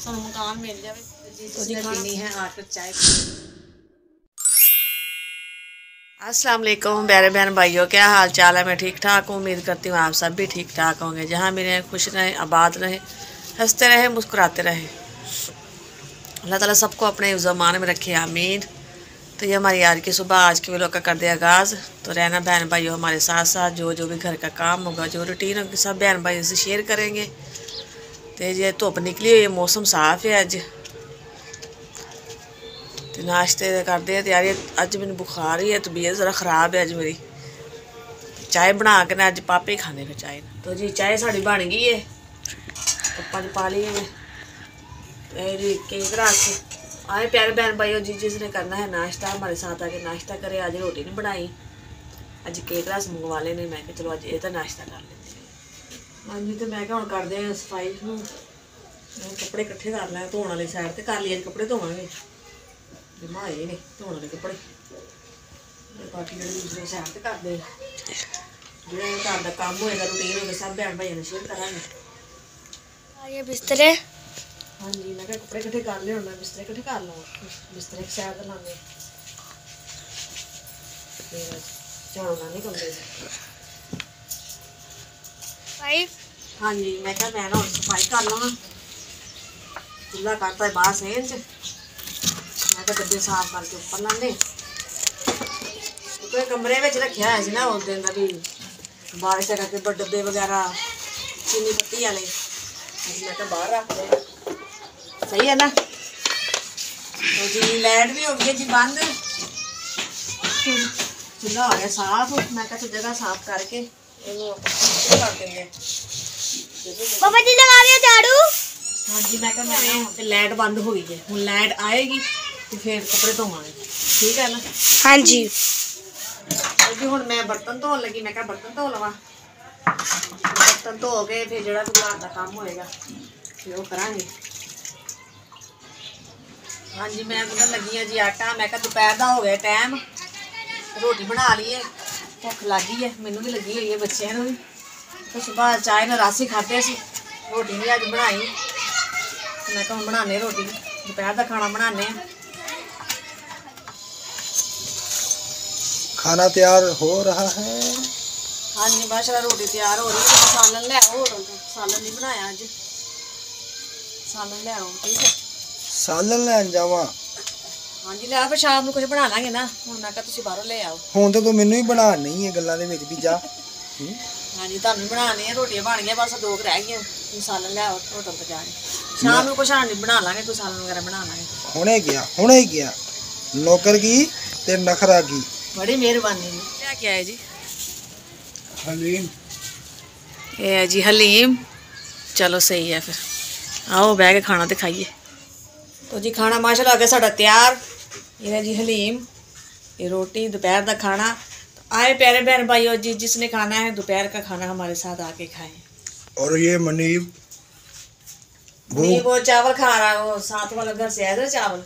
मकान मिल जाए तो जी पीनी है आकर चाय। अस्सलाम वालेकुम प्यारे बहन भाइयों, क्या हाल चाल है। मैं ठीक ठाक हूँ, उम्मीद करती हूँ आप सब भी ठीक ठाक होंगे। जहाँ भी रहें खुश रहें, आबाद रहें, हंसते रहें, मुस्कुराते रहें। अल्लाह ताला सबको अपने ज़मान में रखे, आमीन। तो ये हमारी आज की सुबह, आज के व्लॉग का कर दिया आगाज़। तो रहना बहन भाइयों हमारे साथ साथ, जो भी घर का काम होगा, जो रूटीन होगी, सब बहन भाइयों से शेयर करेंगे। तो ये धुप निकली हुई है, मौसम साफ है अज। तो नाश्ते करते हैं तैयारी। अज मैंने बुखार ही है, तबीयत ज़रा ख़राब है अज मेरी। चाय बना के ना अज पापे ही खाने फिर चाय। तो जी चाय साड़ी बन गई है, कप्पा च पा ली है। जी केक रख आए प्यारे बहन भाइयों जी, जिसने करना है नाश्ता हमारे साथ आके नाश्ता करे। आज रोटी नहीं बनाई, अज केक रस मंगवा लेने। मैं चलो अज ये तो नाश्ता कर लेते हैं। हाँ जी, तो मैं क्या हम करते हैं सफाई। कपड़े इकट्ठे कर लें, धोने वाली साइड से कर लिए। कपड़े धोवांगे, जमाए नहीं धोने वाले कपड़े। बाकी जो दूसरी साइड से करते जो घर का काम होएगा, रूटीन होगा, सब बहन भाइयों ने शेयर करांगे। ये बिस्तरे। हाँ जी, मैं कपड़े इकट्ठे कर ले, मैं बिस्तरे इकट्ठे कर लूँ। बिस्तरे एक साइड लाने झाड़ू लाने कमरे भाई। हाँ जी, मैं क्या मैं ना सफाई कर लवां। चूल्हा करता है बाहर सेन च, मैं तो डब्बे साफ करके उपर लाने। क्योंकि कमरे में रखा है ना उस दिन का भी बारिश करके डब्बे वगैरह चीनी पत्ती वाले, मैं तो बाहर रख दे। सही है ना। तो जी लाइट भी हो गई है जी बंद, चूल्हा हो गया साफ। मैं क्या जगह साफ करके कर देंगे। पापा जी लगा दिया झाड़ू। हाँ जी, मैं क्या लाइट बंद हो गई है, हूँ लाइट आएगी तो फिर कपड़े धोवांगे, ठीक है ना। हाँ जी। जी हुण मैं बर्तन धोन लगी। मैं क्या बर्तन धो लवा, बर्तन धो के फिर जो घर का काम होएगा फिर वो करांगे। हाँ जी, मैं गुनन लगी हाँ जी आटा। मैं क्या दोपहर का हो गया टाइम, रोटी बना ली है, भुख लगी है, मैनू भी लगी हुई है, बच्चों भी। तो सुबह चाय नाल रस ही खाते सी, रोटी नहीं अज बनाई। तो मैं क्या बनाने रोटी, दोपहर का खाना बनाने। खाना तैयार हो रहा है। हाँ जी, माशाल्लाह रोटी तैयार हो रही है। सालन ले आओ, सालन नहीं बनाया अज, सालन ले आओ, ठीक है। सालन लैन जावा। हाँ जी, लिया फिर शाम को कुछ बना लांगे ना। हुण मैं तुसीं बाहरों ले आओ। हुण तो तू मैनू ही बना नहीं है गल्लां दे विच भी जा। हाँ जी, तुहानूं बनाने है, रोटियां बन गई, बस दो रह गई। तुम सालन ले आओ होटल तो जाके, शाम को कुछ नहीं बना लांगे, कोई सालन वगैरह बना लांगे। हुणे गया नौकर की ते नखरा की। बड़ी मेहरबानी जी। क्या क्या है जी? हलीम। ये है जी हलीम। चलो सही है, फिर आओ बह के खाना तो खाइए। तो जी खाना माशाल्लाह हो गया साड़ा तैयार। ये है जी हलीम, ये रोटी, दोपहर का खाना। तो आए प्यारे बहन भाइयों जी, जिसने खाना है दोपहर का खाना हमारे साथ आके खाएं। और ये मनीब वो चावल खा रहा है, वो साथ वाला घर से आया था चावल,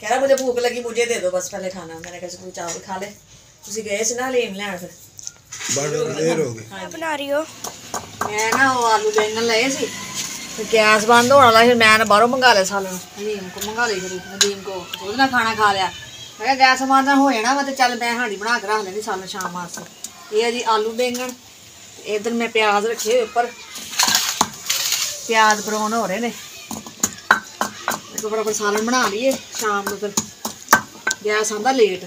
कह रहा मुझे भूख लगी, मुझे दे दो बस पहले खाना। मैंने कहा तू चावल खा ले, तुसी गए से ना हलीम लैन, फिर बड़ा देर हो गई। हाँ बना रही हो? मैं ना वो आलू बैंगन लए सी, फिर गैस बंद होने वाला, फिर मैं बाहरों मंगा लिया सालन। हलीम को मंगा ली, फिर हलीम को ਉਹਦੇ ਨਾਲ खाना खा लिया। मैं क्या गैस बंद हो जाना वा, तो चल मैं हांडी बना के रख लेनी सालन शाम वास्ते। ये है जी आलू बैंगन। इधर मैं प्याज रखे हुए ऊपर, प्याज ब्राउन हो रहे ने। फटाफट सालन बना लिए शाम को, फिर गैस आंदा लेट।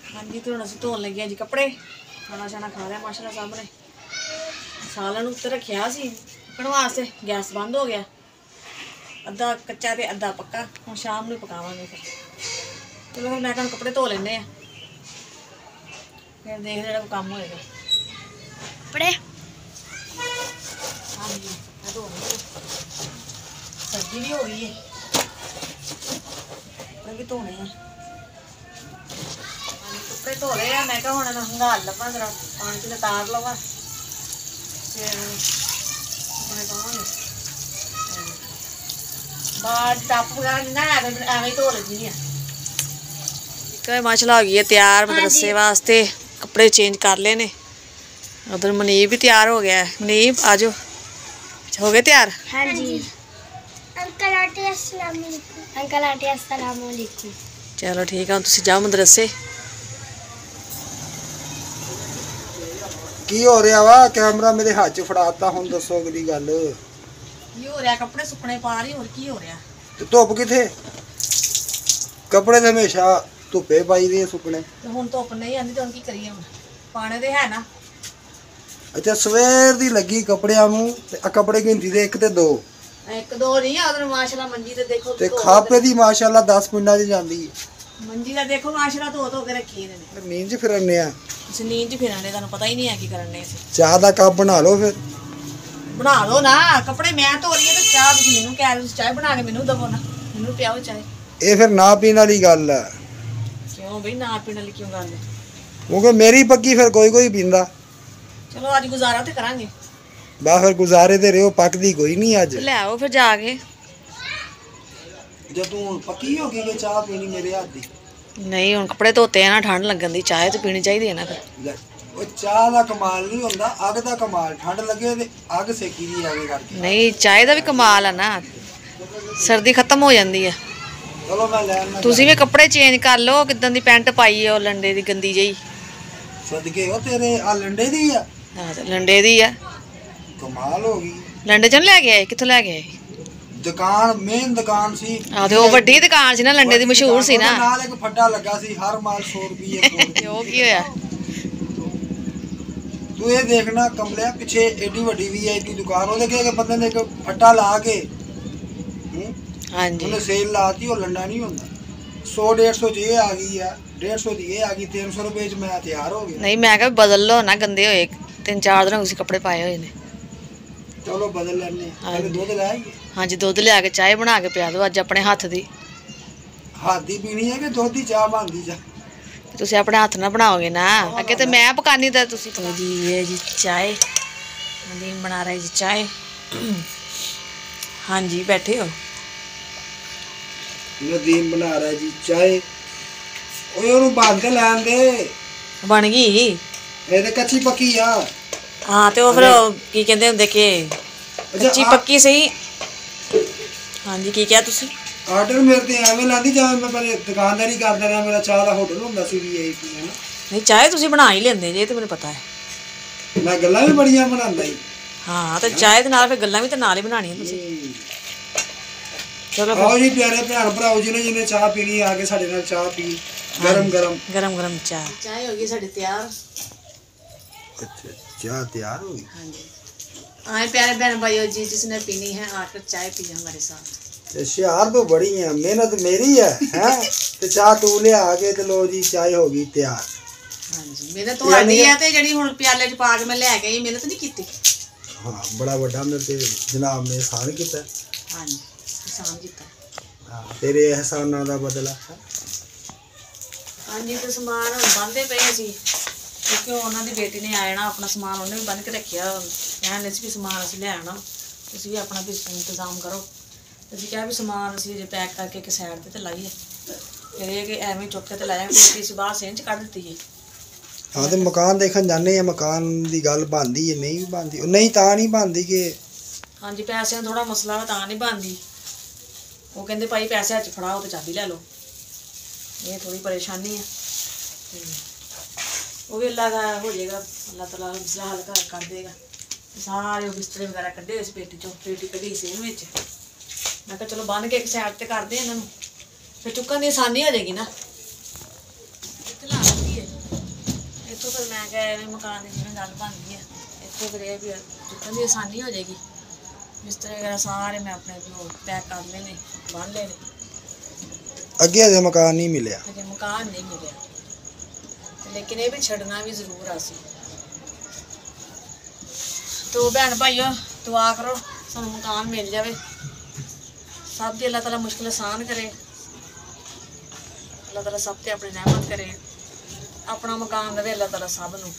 हाँ जी, तो हम धोन लगे जी कपड़े। खाना शाना खा लिया माशाल्लाह सब ने। सालन उत्ते रखिया सी पकण वास्ते, गैस बंद हो गया, अद्धा कच्चा ते अद्धा पक्का। हम शाम में पकावांगे फिर। चलो फिर मैं कहा कपड़े धो लेने हैं, फिर देखते जो काम होएगा। कपड़े हाँ जी, मैं धो रही हूँ। सर्दी भी हो गई है, कपड़े भी धोने हैं। कपड़े धो रहे हैं। मैं क्या हुण हंगाल लवां, जरा पानी च तार लवां, फिर कपड़े पावांगे। बाहर टप वगैरह ना है, एवं ही धो लगी है। माशाल्लाह हो गई है तैयार मदरसे वास्ते। कपड़े चेंज कर लेने। उधर मनीब भी तैयार हो गया है। मनीब आ जाओ, हो गए तैयार? हाँ जी। अंकल आंटी अस्सलाम वालेकुम। अंकल आंटी अस्सलाम वालेकुम। चलो ठीक है, तुम जाओ मदरसे। ਕੀ ਹੋ ਰਿਹਾ ਵਾ? ਕੈਮਰਾ ਮੇਰੇ ਹੱਥ 'ਚ ਫੜਾਤਾ, ਹੁਣ ਦੱਸੋ ਕਿਹਦੀ ਗੱਲ। ਕੀ ਹੋ ਰਿਹਾ? ਕੱਪੜੇ ਸੁੱਕਣੇ ਪਾ ਰਹੀ, ਹੋਰ ਕੀ ਹੋ ਰਿਹਾ? ਤੇ ਧੁੱਪ ਕਿੱਥੇ? ਕੱਪੜੇ ਤਾਂ ਹਮੇਸ਼ਾ ਧੁੱਪੇ ਪਾਈ ਦੇ ਸੁੱਕਣੇ। ਤੇ ਹੁਣ ਧੁੱਪ ਨਹੀਂ ਆਂਦੀ ਤਾਂ ਹੁਣ ਕੀ ਕਰੀਏ? ਹੁਣ ਪਾਣੇ ਦੇ ਹੈ ਨਾ। ਅੱਛਾ, ਸਵੇਰ ਦੀ ਲੱਗੀ ਕੱਪੜਿਆਂ ਨੂੰ ਤੇ ਆ ਕੱਪੜੇ ਗਿਣਤੀ ਦੇ 1 ਤੇ 2। ਇੱਕ ਦੋ ਨਹੀਂ ਆ, ਉਧਰ ਮਾਸ਼ਾਅੱਲਾ ਮੰਜੀ ਤੇ ਦੇਖੋ ਤੇ ਖਾਪੇ ਦੀ ਮਾਸ਼ਾਅੱਲਾ 10 ਪਿੰਡਾਂ 'ਚ ਜਾਂਦੀ ਹੈ। ਮੰਜੀ ਦਾ ਦੇਖੋ ਮਾਸ਼ਾਅੱਲਾ ਧੋ ਕੇ ਰੱਖੀ ਨੇ। ਨੀਂਦ 'ਚ ਫਿਰਨੇ ਆ। ਅਸੀਂ ਨੀਂਦ 'ਚ ਫਿਰਾਂਗੇ, ਤੁਹਾਨੂੰ ਪਤਾ ਹੀ ਨਹੀਂ ਹੈ ਕੀ ਕਰਨੇ ਅਸੀਂ। ਚਾਹ ਦਾ ਕੱਪ ਬਣਾ ਲਓ ਫਿਰ। ਬਣਾ ਲਓ ਨਾ, ਕੱਪੜੇ ਮੈਂ ਧੋ ਰਹੀ ਹਾਂ ਤੇ ਚਾਹ ਤੁਸੀਂ ਮੈਨੂੰ ਕਹਿ ਰਹੇ, ਚਾਹ ਬਣਾ ਕੇ ਮੈਨੂੰ ਦਵੋ ਨਾ, ਮੈਨੂੰ ਪਿਆਓ ਚਾਹ। ਇਹ ਫਿਰ ਨਾ ਪੀਣ ਵਾਲੀ ਗੱਲ ਹੈ। ਕਿਉਂ ਬਈ ਨਾ ਪੀਣ ਵਾਲੀ ਕਿਉਂ ਗੱਲ ਹੈ? ਕਿਉਂਕਿ ਮੇਰੀ ਪੱਕੀ ਫਿਰ ਕੋਈ ਪੀਂਦਾ। ਚਲੋ ਅੱਜ ਗੁਜ਼ਾਰਾ ਤੇ ਕਰਾਂਗੇ। ਬਾ ਫਿਰ ਗੁਜ਼ਾਰੇ ਤੇ ਰਿਓ, ਪੱਕਦੀ ਕੋਈ ਨਹੀਂ ਅੱਜ। ਲੈ ਆਓ ਫਿਰ ਜਾ ਕੇ। ਜੇ ਤੂੰ ਪੱਕੀ ਹੋ ਗਈ ਕਿ ਚਾਹ ਪੀਣੀ ਮੇਰੇ ਹੱਥ ਦੀ? ਨਹੀਂ ਹੁਣ ਕੱਪੜੇ ਧੋਤੇ ਆ ਨਾ, ਠੰਡ ਲੱਗਣ ਦੀ, ਚਾਹ ਤੇ ਪੀਣੀ ਚਾਹੀਦੀ ਹੈ ਨਾ ਫਿਰ। ਉਹ ਚਾਹ ਦਾ ਕਮਾਲ ਨਹੀਂ ਹੁੰਦਾ, ਅੱਗ ਦਾ ਕਮਾਲ। ਠੰਡ ਲੱਗੇ ਤੇ ਅੱਗ ਸੇਕੀ ਦੀ ਆਵੇ ਕਰਕੇ। ਨਹੀਂ, ਚਾਹ ਦਾ ਵੀ ਕਮਾਲ ਆ ਨਾ, ਸਰਦੀ ਖਤਮ ਹੋ ਜਾਂਦੀ ਹੈ। ਚਲੋ ਮੈਂ ਲੈਣ। ਤੁਸੀਂ ਵੀ ਕੱਪੜੇ ਚੇਂਜ ਕਰ ਲਓ, ਕਿਦਾਂ ਦੀ ਪੈਂਟ ਪਾਈ ਹੈ ਉਹ ਲੰਡੇ ਦੀ ਗੰਦੀ ਜਿਹੀ। ਸਦਕੇ ਉਹ ਤੇਰੇ ਆ ਲੰਡੇ ਦੀ ਆ। ਹਾਂ ਤੇ ਲੰਡੇ ਦੀ ਆ। ਕਮਾਲ ਹੋ ਗਈ। ਲੰਡੇ ਚੋਂ ਲੈ ਕੇ ਆਏ? ਕਿੱਥੋਂ ਲੈ ਕੇ ਆਏ? ਦੁਕਾਨ, ਮੇਨ ਦੁਕਾਨ ਸੀ। ਆਹ ਤੇ ਉਹ ਵੱਡੀ ਦੁਕਾਨ ਸੀ ਨਾ, ਲੰਡੇ ਦੀ ਮਸ਼ਹੂਰ ਸੀ ਨਾ। ਨਾਲ ਇੱਕ ਫੱਟਾ ਲੱਗਾ ਸੀ, ਹਰ ਮਾਲ 100 ਰੁਪਏ। ਤੇ ਉਹ ਕੀ ਹੋਇਆ? ਤੂੰ ਇਹ ਦੇਖਣਾ ਕਮਲਿਆ, ਪਿੱਛੇ ਏਡੀ ਵੱਡੀ VIP ਦੁਕਾਨ, ਉਹਦੇ ਕਿ ਬੰਦੇ ਨੇ ਇੱਕ ਫੱਟਾ ਲਾ ਕੇ ਹਾਂਜੀ ਉਹਨੇ ਸੇਲ ਲਾਤੀ। ਉਹ ਲੰਡਾ ਨਹੀਂ ਹੁੰਦਾ। 100-150 ਚ ਇਹ ਆ ਗਈ ਆ, 150 ਦੀ ਇਹ ਆ ਗਈ, 300 ਰੁਪਏ ਚ ਮੈਂ ਤਿਆਰ ਹੋ ਗਿਆ। ਨਹੀਂ, ਮੈਂ ਕਿਹਾ ਬਦਲ ਲਓ ਨਾ, ਗੰਦੇ ਹੋਏ 3-4 ਦਿਨ ਤੁਸੀਂ ਕੱਪੜੇ ਪਾਏ ਹੋਏ ਨੇ। ਚਲੋ ਬਦਲ ਲੈਣੇ। ਪਹਿਲੇ ਦੁੱਧ ਲੈ ਆਈਏ। ਹਾਂਜੀ, ਦੁੱਧ ਲਿਆ ਕੇ ਚਾਹ ਬਣਾ ਕੇ ਪਿਆ ਦਿਓ ਅੱਜ ਆਪਣੇ ਹੱਥ ਦੀ। ਹੱਥ ਦੀ ਪੀਣੀ ਹੈ ਕਿ ਦੁੱਧ ਦੀ ਚਾਹ ਬਣਦੀ ਜਾ? ਤੁਸੀਂ ਆਪਣੇ ਹੱਥ ਨਾਲ ਬਣਾਓਗੇ ਨਾ, ਅੱਗੇ ਤੇ ਮੈਂ ਪਕਾਨੀ ਤਾਂ ਤੁਸੀਂ। तो जी ये जी चाय, नदीम बना रहे जी चाय। हाँ जी, बैठे हो? ਨਦੀਮ ਬਣਾ ਰਿਹਾ ਜੀ ਚਾਹ। ਓਏ ਉਹਨੂੰ ਬੰਦ ਕੇ ਲੈਣ ਦੇ। बन गई? ਇਹ ਤੇ ਕੱਚੀ ਪੱਕੀ ਆ। हाँ तो फिर की कहते होंगे कि कच्ची पक्की सही। हाँ जी, की क्या तुसी? ਆਰਡਰ ਮੇਰੇ ਤੇ ਐਵੇਂ ਲਾਂਦੀ ਜਾਂ ਮੈਂ ਪਹਿਲੇ ਦੁਕਾਨਦਾਰੀ ਕਰਦਾ ਰਿਹਾ। ਮੇਰਾ ਚਾਹ ਦਾ ਹੋਟਲ ਹੁੰਦਾ ਸੀ VIP ਹੈ ਨਾ। नहीं, चाय तुसी बना ही लेंदे जे, तो मैंने पता है। ਮੈਂ ਗੱਲਾਂ ਵੀ ਬੜੀਆਂ ਬਣਾਉਂਦਾ ਹੀ। हाँ तो चाय दे नाल फिर गल्लां भी तो नाल ही बनानियां तुसी। चलो आओ जी प्यारे भैन भराओ, जिन्हें चाह पीनी आके साडे नाल चाह पी। गरम गरम चाय। चाय हो गई साडी तैयार। अच्छा, चाह तैयार हो गई। हाँ जी। आए प्यारे बहन भाइयों जी, जिसने पीनी है आकर चाय पिए हमारे साथ। होशियार तो बड़ी है, मेहनत मेरी है हैं? ते चाह तू ले आके ते लो जी चाय हो गई तैयार। हाँ जी, मेहनत ਤੁਹਾਡੀ ਹੈ ਤੇ ਜਿਹੜੀ ਹੁਣ ਪਿਆਲੇ ਚ ਪਾ ਕੇ ਮੈਂ ਲੈ ਕੇ ਆਈ, ਮਿਹਨਤ ਨਹੀਂ ਕੀਤੀ। हाँ, बड़ा बड़ा मेरे ते जनाब ने एहसान किया। हाँ जी, एहसान किया। हाँ, तेरे एहसानां दा बदला। हाँ जी, तो समान ਹੁਣ ਬੰਨ੍ਹਦੇ ਪਏ ਸੀ ਕਿਉਂਕਿ ਉਹਨਾਂ ਦੀ ਬੇਟੀ ਨੇ ਆ ਜਾਣਾ, ਆਪਣਾ ਸਮਾਨ ਉਹਨੇ ਵੀ ਬੰਨ੍ਹ ਕੇ ਰੱਖਿਆ। ਕਹਿੰਦੇ ਸੀ ਵੀ ਸਮਾਨ ਅਸੀਂ ਲੈ ਆਉਣਾ, ਤੁਸੀਂ ਵੀ ਆਪਣਾ ਵੀ ਇੰਤਜ਼ਾਮ ਕਰੋ। ਅਸੀਂ ਕਿਹਾ ਵੀ ਸਮਾਨ ਅਸੀਂ ਜੇ ਪੈਕ ਕਰਕੇ ਇੱਕ ਸਾਈਡ ਤੇ ਲਾਈਏ, ਫਿਰ ਇਹ ਕਿ ਐਵੇਂ ਚੁੱਕ ਕੇ ਤੇ ਲਾਇਆ ਬੇਟੀ ਸੀ ਬਾਹਰ ਸੇਂਚ ਕੱਢ ਦਿੱਤੀ ਹੈ। हाँ, तो मकान देखन जाने हैं, मकान की गल बनती है नहीं भी बनती? नहीं तो नहीं बनती कि हाँ जी, पैसे थोड़ा मसला वा, तां नहीं बनती। वो कहते भाई पैसे हथ फड़ाओ तो चाबी लै लो, ये थोड़ी परेशानी है। वो भी अल्लाह का हो जाएगा, अल्लाह ताला मसला हल कर देगा। सारे बिस्तरे वगैरह कड्ढे इस पेटी चो, पेटी कढ़ी सेम में। मैं कहा चलो बन के एक साइड से कर दे इन्हों, फिर चुकन की आसानी हो जाएगी ना। इतों फिर मैं क्या मकान की जिवें गल बन गई है, इतों फिर यह भी चुकन की आसानी हो जाएगी। बिस्तरे वगैरह सारे मैं अपने पैक कर लेने, बन लेने। अगे अजे मकान नहीं मिले? अजे मकान नहीं मिले, लेकिन ये भी छड़ना भी जरूर आ सी। तो भैन भाइयों दुआ करो सानू मकान मिल जाए, सब दी अल्लाह ताला मुश्किल आसान करे, अल्लाह ताला सब ते अपनी रहमत करे, अपना मकान दे अल्लाह ताला सब नू।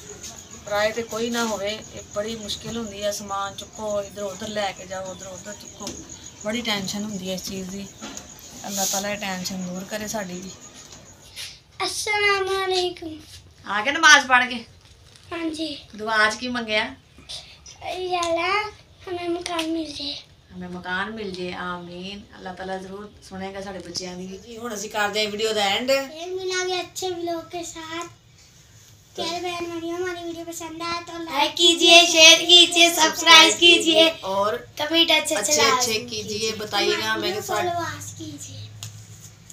किराए ते कोई ना होवे, बड़ी मुश्किल हुंदी है, समान चुको इधर उधर लैके जाओ, उधर उधर चुको, बड़ी टेंशन हुंदी है इस चीज़ की। अल्लाह ताला टेंशन दूर करे साड़ी भी। अस्सलाम वालेकुम। आ गए नमाज पढ़ के? हाँ जी। दुआ आज की मंगया? याला हमें मकान मिल जाए। हमें मकान मिल जाए, आमीन। अल्लाह ताला जरूर सुनेगा साडे बच्चों की। जी हुण ਅਸੀਂ ਕਰਦੇ ਹਾਂ वीडियो ਦਾ एंड। फिर मिलेंगे अच्छे व्लॉग के साथ। प्यारे बहन भाइयों, हमारी वीडियो पसंद आए तो लाइक कीजिए, शेयर कीजिए, सब्सक्राइब कीजिए और कमेंट अच्छे कीजिए। बताइएगा मेरे साथ फॉलोअर्स कीजिए।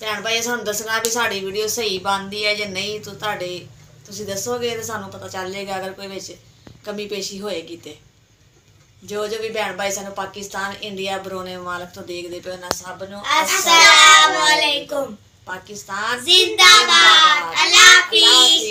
ਭੈਣ ਭਾਈ ਸਾਨੂੰ ਦੱਸਣਾ ਵੀ ਸਾਡੀ ਵੀਡੀਓ ਸਹੀ ਬਣਦੀ ਹੈ ਜਾਂ ਨਹੀਂ। ਤੁਸੀਂ ਦੱਸੋਗੇ ਤੇ ਸਾਨੂੰ ਪਤਾ ਚੱਲ ਜਾਏਗਾ ਅਗਰ ਕੋਈ ਵਿੱਚ ਕਮੀ ਪੇਸ਼ੀ ਹੋਏਗੀ ਤੇ। ਜੋ ਵੀ ਭੈਣ ਭਾਈ ਸਾਨੂੰ ਪਾਕਿਸਤਾਨ, ਇੰਡੀਆ, ਬਰੋਨੇ ਮੁਮਾਲਕ ਤੋਂ ਦੇਖਦੇ ਪਏ ਉਹਨਾਂ ਸਭ ਨੂੰ अस्सलाम वालेकुम। पाकिस्तान जिंदाबाद। अल्लाह हाफिज।